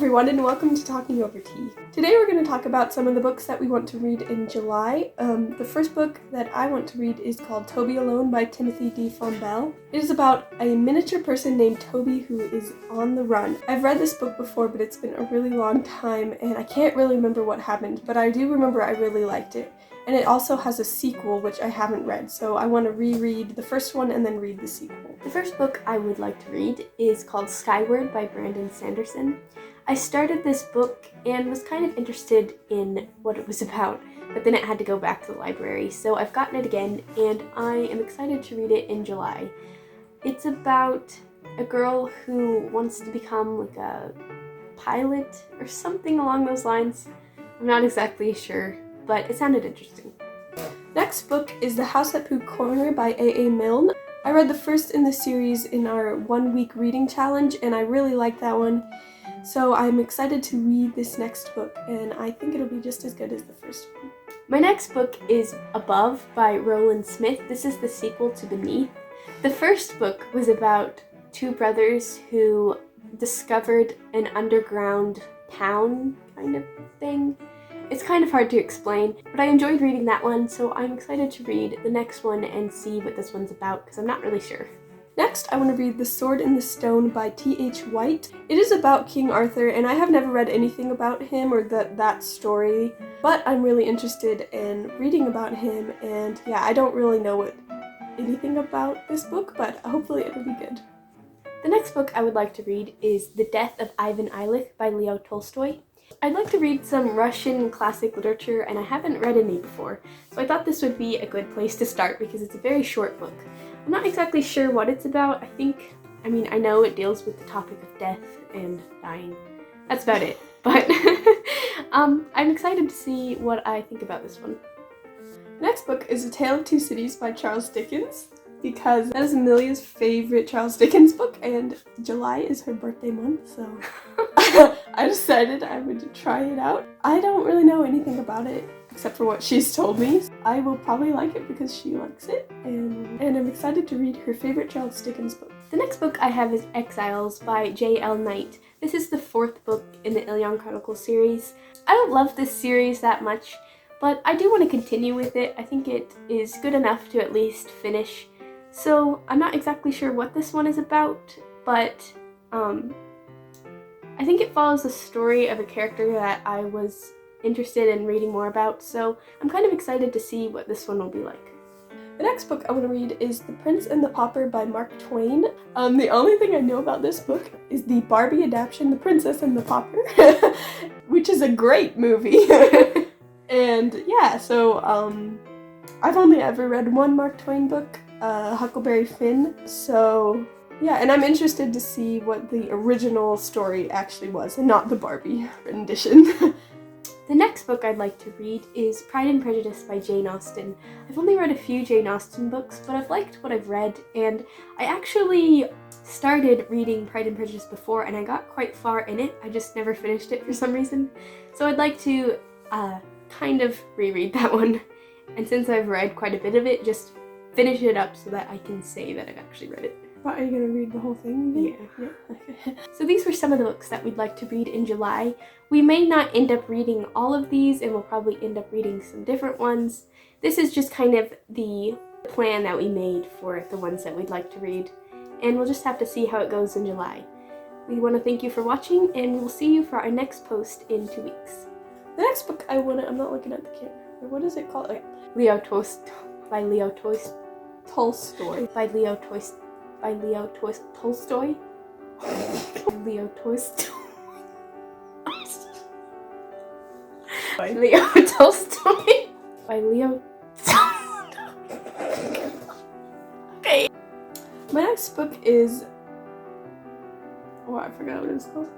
everyone, and welcome to Talking Over Tea. Today we're going to talk about some of the books that we want to read in July. The first book that I want to read is called Toby Alone by Timothy D. Fombelle. It is about a miniature person named Toby who is on the run. I've read this book before, but it's been a really long time, and I can't really remember what happened, but I do remember I really liked it. And it also has a sequel, which I haven't read, so I want to reread the first one and then read the sequel. The first book I would like to read is called Skyward by Brandon Sanderson. I started this book and was kind of interested in what it was about, but then it had to go back to the library, so I've gotten it again, and I am excited to read it in July. It's about a girl who wants to become like a pilot or something along those lines. I'm not exactly sure, but it sounded interesting. Next book is The House at Pooh Corner by A.A. Milne. I read the first in the series in our 1-week reading challenge, and I really liked that one. So I'm excited to read this next book, and I think it'll be just as good as the first one. My next book is Above by Roland Smith. This is the sequel to Beneath. The first book was about two brothers who discovered an underground town kind of thing. It's kind of hard to explain, but I enjoyed reading that one, so I'm excited to read the next one and see what this one's about, because I'm not really sure. Next, I want to read The Sword in the Stone by T.H. White. It is about King Arthur, and I have never read anything about him or that story, but I'm really interested in reading about him, and yeah, I don't really know anything about this book, but hopefully it'll be good. The next book I would like to read is The Death of Ivan Eilich by Leo Tolstoy. I'd like to read some Russian classic literature, and I haven't read any before, so I thought this would be a good place to start because it's a very short book. I'm not exactly sure what it's about. I know it deals with the topic of death and dying. That's about it, but I'm excited to see what I think about this one. Next book is A Tale of Two Cities by Charles Dickens, because that is Amelia's favorite Charles Dickens book, and July is her birthday month, so I decided I would try it out. I don't really know anything about it except for what she's told me. I will probably like it because she likes it, and I'm excited to read her favorite Charles Dickens book. The next book I have is Exiles by J.L. Knight. This is the fourth book in the Ilion Chronicles series. I don't love this series that much, but I do want to continue with it. I think it is good enough to at least finish. So I'm not exactly sure what this one is about, but I think it follows the story of a character that I was interested in reading more about, so I'm kind of excited to see what this one will be like. The next book I want to read is The Prince and the Pauper by Mark Twain. The only thing I know about this book is the Barbie adaptation, The Princess and the Pauper, which is a great movie. And yeah, so I've only ever read one Mark Twain book, Huckleberry Finn, so yeah, and I'm interested to see what the original story actually was and not the Barbie rendition. The next book I'd like to read is Pride and Prejudice by Jane Austen. I've only read a few Jane Austen books, but I've liked what I've read, and I actually started reading Pride and Prejudice before, and I got quite far in it. I just never finished it for some reason. So I'd like to kind of reread that one, and since I've read quite a bit of it, just finish it up so that I can say that I've actually read it. Are you going to read the whole thing again? Yeah. Okay. So these were some of the books that we'd like to read in July. We may not end up reading all of these, and we'll probably end up reading some different ones. This is just kind of the plan that we made for the ones that we'd like to read, and we'll just have to see how it goes in July. We want to thank you for watching, and we will see you for our next post in 2 weeks. The next book I'm not looking at the camera. What is it called? Leo Tolstoy. By Leo Tolstoy. Tolstoy. By Leo Tolstoy. By Leo Tolstoy. Leo Tolstoy. By Leo Tolstoy. By Leo. Okay. My next book is. Oh, I forgot what it was called.